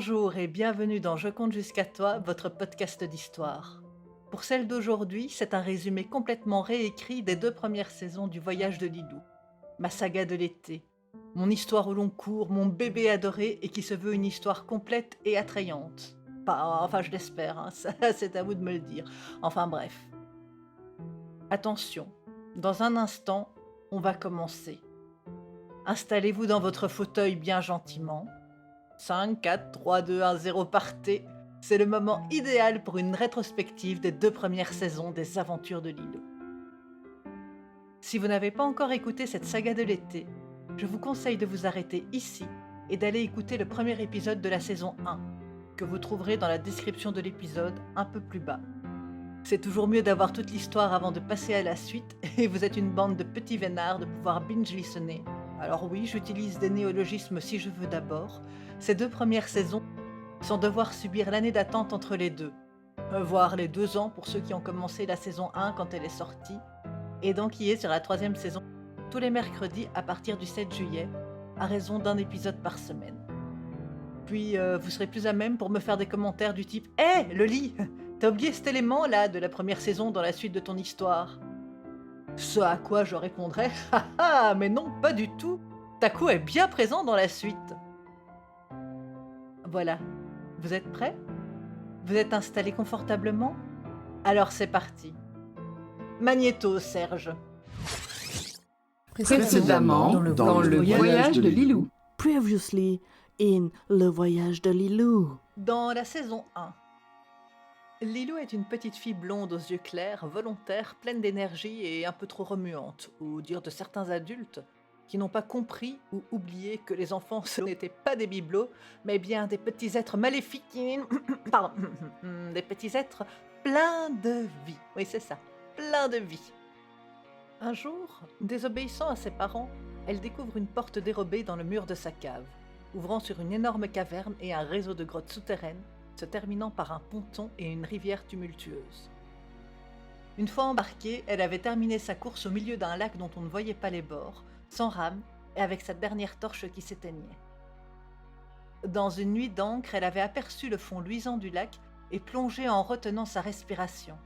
Bonjour et bienvenue dans Je compte jusqu'à toi, votre podcast d'histoire. Pour celle d'aujourd'hui, c'est un résumé complètement réécrit des 2 premières saisons du Voyage de Lilou, ma saga de l'été, mon histoire au long cours, mon bébé adoré et qui se veut une histoire complète et attrayante. Enfin, je l'espère, hein, ça c'est à vous de me le dire. Enfin bref. Attention, dans un instant, on va commencer. Installez-vous dans votre fauteuil bien gentiment. 5, 4, 3, 2, 1, 0, partez. C'est le moment idéal pour une rétrospective des 2 premières saisons des aventures de Lilo. Si vous n'avez pas encore écouté cette saga de l'été, je vous conseille de vous arrêter ici et d'aller écouter le premier épisode de la saison 1, que vous trouverez dans la description de l'épisode un peu plus bas. C'est toujours mieux d'avoir toute l'histoire avant de passer à la suite, et vous êtes une bande de petits vénards de pouvoir binge-listener. Alors oui, j'utilise des néologismes si je veux d'abord. Ces 2 premières saisons sans devoir subir l'année d'attente entre les deux, voire les 2 ans pour ceux qui ont commencé la saison 1 quand elle est sortie, et d'enquiller sur la 3e saison tous les mercredis à partir du 7 juillet, à raison d'un épisode par semaine. Puis vous serez plus à même pour me faire des commentaires du type « Hé, le lit, t'as oublié cet élément là de la première saison dans la suite de ton histoire ?» Ce à quoi je répondrai « Ah ah, mais non, pas du tout, Taku est bien présent dans la suite !» Voilà, vous êtes prêts? Vous êtes installés confortablement? Alors c'est parti. Magnéto, Serge. Précédemment dans le voyage de Lilou. Previously in Le Voyage de Lilou. Dans la saison 1, Lilou est une petite fille blonde aux yeux clairs, volontaire, pleine d'énergie et un peu trop remuante, au dire de certains adultes qui n'ont pas compris ou oublié que les enfants ce n'étaient pas des bibelots, mais bien des petits êtres maléfiques, pardon, des petits êtres pleins de vie. Oui, c'est ça, pleins de vie. Un jour, désobéissant à ses parents, elle découvre une porte dérobée dans le mur de sa cave, ouvrant sur une énorme caverne et un réseau de grottes souterraines, se terminant par un ponton et une rivière tumultueuse. Une fois embarquée, elle avait terminé sa course au milieu d'un lac dont on ne voyait pas les bords, sans rame et avec sa dernière torche qui s'éteignait. Dans une nuit d'encre, elle avait aperçu le fond luisant du lac et plongé en retenant sa respiration,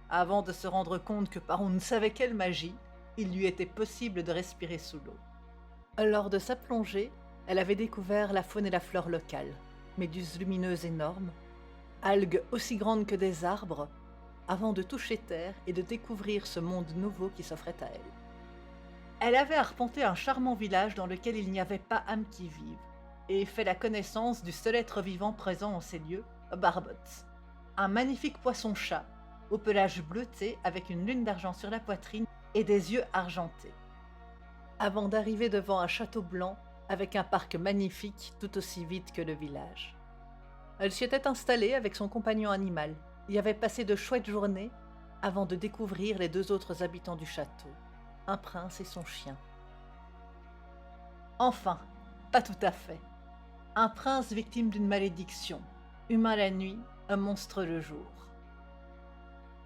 avant de se rendre compte que par on ne savait quelle magie, il lui était possible de respirer sous l'eau. Lors de sa plongée, elle avait découvert la faune et la flore locales, méduses lumineuses énormes, algues aussi grandes que des arbres, avant de toucher terre et de découvrir ce monde nouveau qui s'offrait à elle. Elle avait arpenté un charmant village dans lequel il n'y avait pas âme qui vive, et fait la connaissance du seul être vivant présent en ces lieux, Barbotte, un magnifique poisson-chat, au pelage bleuté avec une lune d'argent sur la poitrine et des yeux argentés. Avant d'arriver devant un château blanc avec un parc magnifique tout aussi vide que le village. Elle s'y était installée avec son compagnon animal, y avait passé de chouettes journées avant de découvrir les 2 autres habitants du château, un prince et son chien. Enfin, pas tout à fait. Un prince victime d'une malédiction, humain la nuit, un monstre le jour.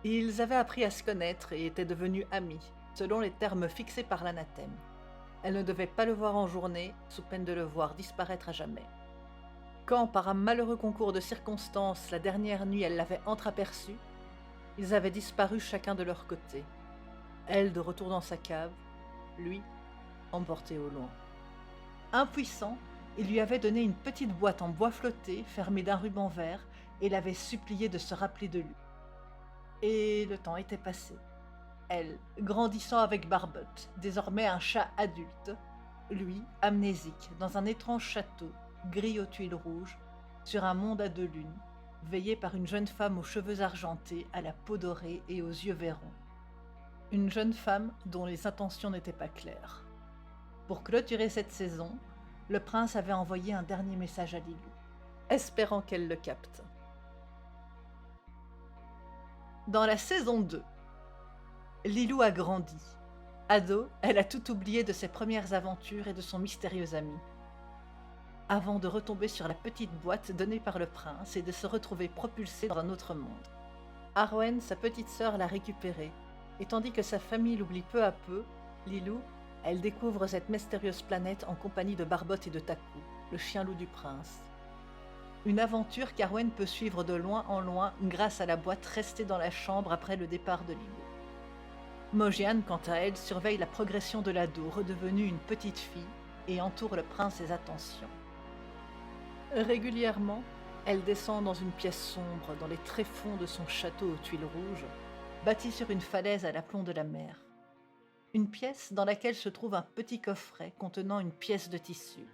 Ils avaient appris à se connaître et étaient devenus amis, selon les termes fixés par l'anathème. Elle ne devait pas le voir en journée, sous peine de le voir disparaître à jamais. Quand, par un malheureux concours de circonstances, la dernière nuit elle l'avait entreaperçu, ils avaient disparu chacun de leur côté. Elle de retour dans sa cave, lui emporté au loin. Impuissant, il lui avait donné une petite boîte en bois flotté, fermée d'un ruban vert, et l'avait supplié de se rappeler de lui. Et le temps était passé. Elle, grandissant avec Barbotte, désormais un chat adulte, lui, amnésique, dans un étrange château, gris aux tuiles rouges, sur un monde à 2 lunes, veillé par une jeune femme aux cheveux argentés, à la peau dorée et aux yeux verrons. Une jeune femme dont les intentions n'étaient pas claires. Pour clôturer cette saison, le prince avait envoyé un dernier message à Lilou, espérant qu'elle le capte. Dans la saison 2, Lilou a grandi. Ado, elle a tout oublié de ses premières aventures et de son mystérieux ami. Avant de retomber sur la petite boîte donnée par le prince et de se retrouver propulsée dans un autre monde. Arwen, sa petite sœur, l'a récupérée, et tandis que sa famille l'oublie peu à peu, Lilou, elle découvre cette mystérieuse planète en compagnie de Barbotte et de Taku, le chien loup du prince. Une aventure qu'Arwen peut suivre de loin en loin grâce à la boîte restée dans la chambre après le départ de Lilou. Mojiane, quant à elle, surveille la progression de l'ado, redevenue une petite fille, et entoure le prince ses attentions. Régulièrement, elle descend dans une pièce sombre dans les tréfonds de son château aux tuiles rouges, bâti sur une falaise à l'aplomb de la mer. Une pièce dans laquelle se trouve un petit coffret contenant une pièce de tissu.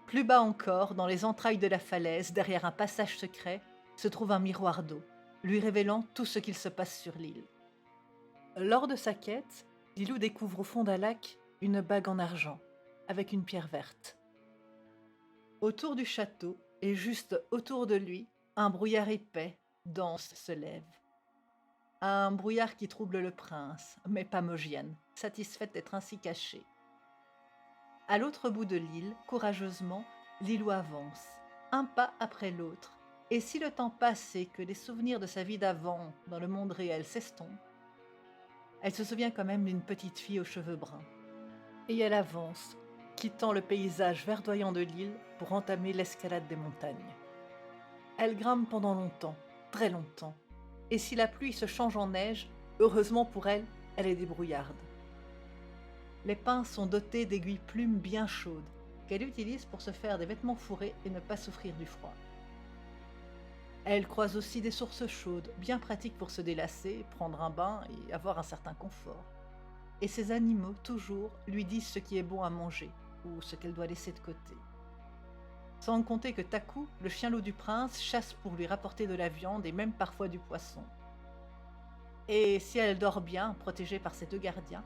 Plus bas encore, dans les entrailles de la falaise, derrière un passage secret, se trouve un miroir d'eau, lui révélant tout ce qu'il se passe sur l'île. Lors de sa quête, Lilou découvre au fond d'un lac une bague en argent, avec une pierre verte. Autour du château, et juste autour de lui, un brouillard épais, dense, se lève. Un brouillard qui trouble le prince, mais pas Mojiane, satisfaite d'être ainsi cachée. À l'autre bout de l'île, courageusement, Lilou avance, un pas après l'autre, et si le temps passe et que les souvenirs de sa vie d'avant, dans le monde réel, s'estompent, elle se souvient quand même d'une petite fille aux cheveux bruns. Et elle avance, quittant le paysage verdoyant de l'île pour entamer l'escalade des montagnes. Elle grimpe pendant longtemps, très longtemps, et si la pluie se change en neige, heureusement pour elle, elle est débrouillarde. Les pins sont dotés d'aiguilles plumes bien chaudes, qu'elle utilise pour se faire des vêtements fourrés et ne pas souffrir du froid. Elle croise aussi des sources chaudes, bien pratiques pour se délasser, prendre un bain et avoir un certain confort. Et ces animaux, toujours, lui disent ce qui est bon à manger, ou ce qu'elle doit laisser de côté. Sans compter que Taku, le chien-loup du prince, chasse pour lui rapporter de la viande et même parfois du poisson. Et si elle dort bien, protégée par ses deux gardiens,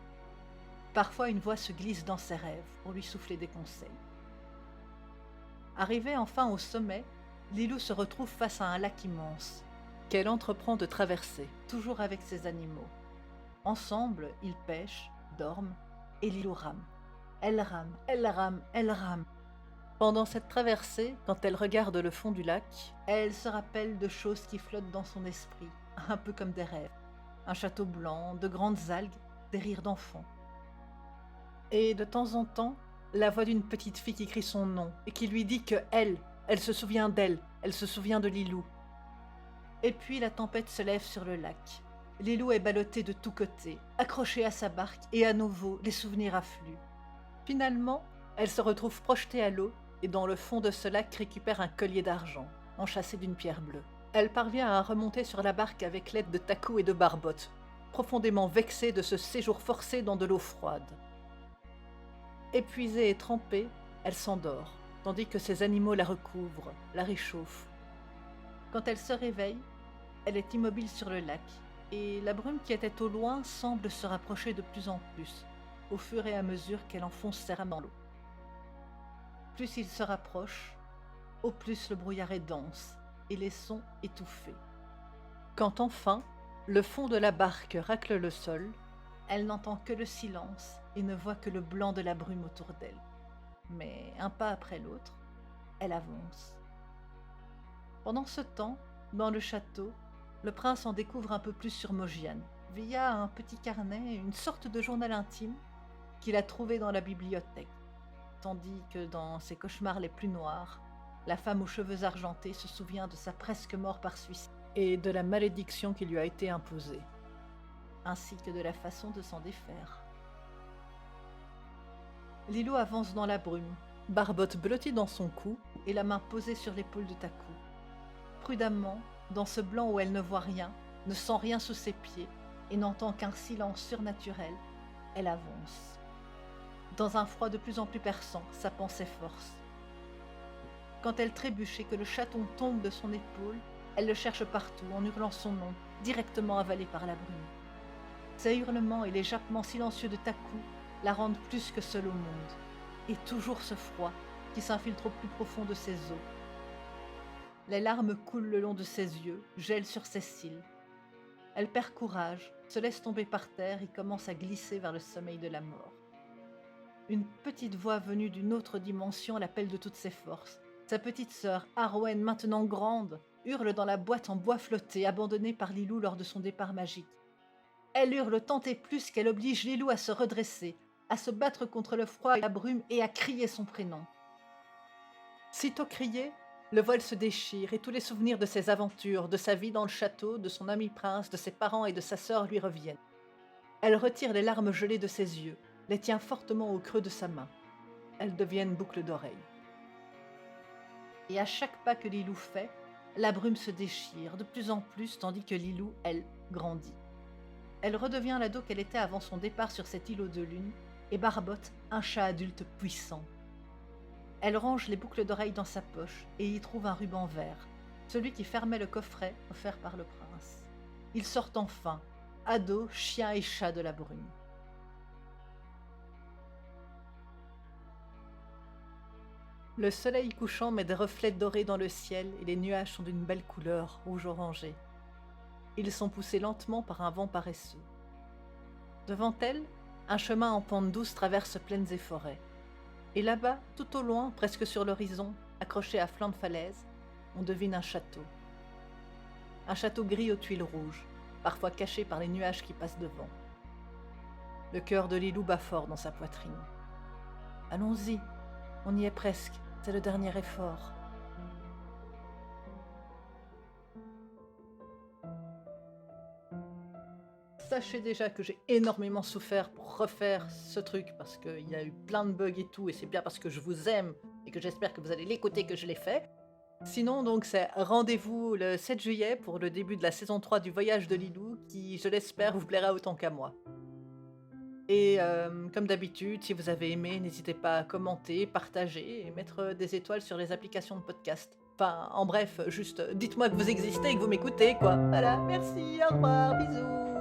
parfois une voix se glisse dans ses rêves pour lui souffler des conseils. Arrivée enfin au sommet, Lilou se retrouve face à un lac immense, qu'elle entreprend de traverser, toujours avec ses animaux. Ensemble, ils pêchent, dorment, et Lilou rame. Elle rame, elle rame, elle rame. Pendant cette traversée, quand elle regarde le fond du lac, elle se rappelle de choses qui flottent dans son esprit, un peu comme des rêves. Un château blanc, de grandes algues, des rires d'enfants. Et de temps en temps, la voix d'une petite fille qui crie son nom et qui lui dit que elle se souvient d'elle, elle se souvient de Lilou. Et puis la tempête se lève sur le lac. Lilou est ballottée de tous côtés, accrochée à sa barque et à nouveau les souvenirs affluent. Finalement, elle se retrouve projetée à l'eau et dans le fond de ce lac récupère un collier d'argent, enchâssé d'une pierre bleue. Elle parvient à remonter sur la barque avec l'aide de Taku et de Barbotte, profondément vexée de ce séjour forcé dans de l'eau froide. Épuisée et trempée, elle s'endort, tandis que ses animaux la recouvrent, la réchauffent. Quand elle se réveille, elle est immobile sur le lac, et la brume qui était au loin semble se rapprocher de plus en plus, au fur et à mesure qu'elle enfonce ses rames dans l'eau. Plus il se rapproche, au plus le brouillard est dense, et les sons étouffés. Quand enfin, le fond de la barque racle le sol, elle n'entend que le silence et ne voit que le blanc de la brume autour d'elle. Mais un pas après l'autre, elle avance. Pendant ce temps, dans le château, le prince en découvre un peu plus sur Mojiane, via un petit carnet, une sorte de journal intime qu'il a trouvé dans la bibliothèque, tandis que dans ses cauchemars les plus noirs, la femme aux cheveux argentés se souvient de sa presque mort par suicide et de la malédiction qui lui a été imposée, ainsi que de la façon de s'en défaire. Lilou avance dans la brume, Barbotte blottie dans son cou et la main posée sur l'épaule de Taku. Prudemment, dans ce blanc où elle ne voit rien, ne sent rien sous ses pieds et n'entend qu'un silence surnaturel, elle avance. Dans un froid de plus en plus perçant, sa pensée force. Quand elle trébuche et que le chaton tombe de son épaule, elle le cherche partout en hurlant son nom, directement avalé par la brume. Ses hurlements et les jappements silencieux de Taku la rendent plus que seule au monde, et toujours ce froid qui s'infiltre au plus profond de ses os. Les larmes coulent le long de ses yeux, gèlent sur ses cils. Elle perd courage, se laisse tomber par terre et commence à glisser vers le sommeil de la mort. Une petite voix venue d'une autre dimension l'appelle de toutes ses forces. Sa petite sœur, Arwen, maintenant grande, hurle dans la boîte en bois flotté, abandonnée par Lilou lors de son départ magique. Elle hurle tant et plus qu'elle oblige Lilou à se redresser, à se battre contre le froid et la brume et à crier son prénom. Sitôt crié, le voile se déchire et tous les souvenirs de ses aventures, de sa vie dans le château, de son ami prince, de ses parents et de sa sœur lui reviennent. Elle retire les larmes gelées de ses yeux, les tient fortement au creux de sa main. Elles deviennent boucles d'oreilles. Et à chaque pas que Lilou fait, la brume se déchire de plus en plus tandis que Lilou, elle, grandit. Elle redevient l'ado qu'elle était avant son départ sur cet îlot de lune et barbote un chat adulte puissant. Elle range les boucles d'oreilles dans sa poche et y trouve un ruban vert, celui qui fermait le coffret offert par le prince. Ils sortent enfin, ado, chien et chat de la brume. Le soleil couchant met des reflets dorés dans le ciel et les nuages sont d'une belle couleur rouge-orangé. Ils sont poussés lentement par un vent paresseux. Devant elle, un chemin en pente douce traverse plaines et forêts. Et là-bas, tout au loin, presque sur l'horizon, accroché à flanc de falaise, on devine un château. Un château gris aux tuiles rouges, parfois caché par les nuages qui passent devant. Le cœur de Lilou bat fort dans sa poitrine. Allons-y, on y est presque, c'est le dernier effort. Sachez déjà que j'ai énormément souffert pour refaire ce truc parce qu'il y a eu plein de bugs et tout, et c'est bien parce que je vous aime et que j'espère que vous allez l'écouter que je l'ai fait. Sinon, donc, c'est rendez-vous le 7 juillet pour le début de la saison 3 du Voyage de Lilou qui, je l'espère, vous plaira autant qu'à moi. Et comme d'habitude, si vous avez aimé, n'hésitez pas à commenter, partager et mettre des étoiles sur les applications de podcast. Enfin, en bref, juste dites-moi que vous existez et que vous m'écoutez, quoi. Voilà, merci, au revoir, bisous.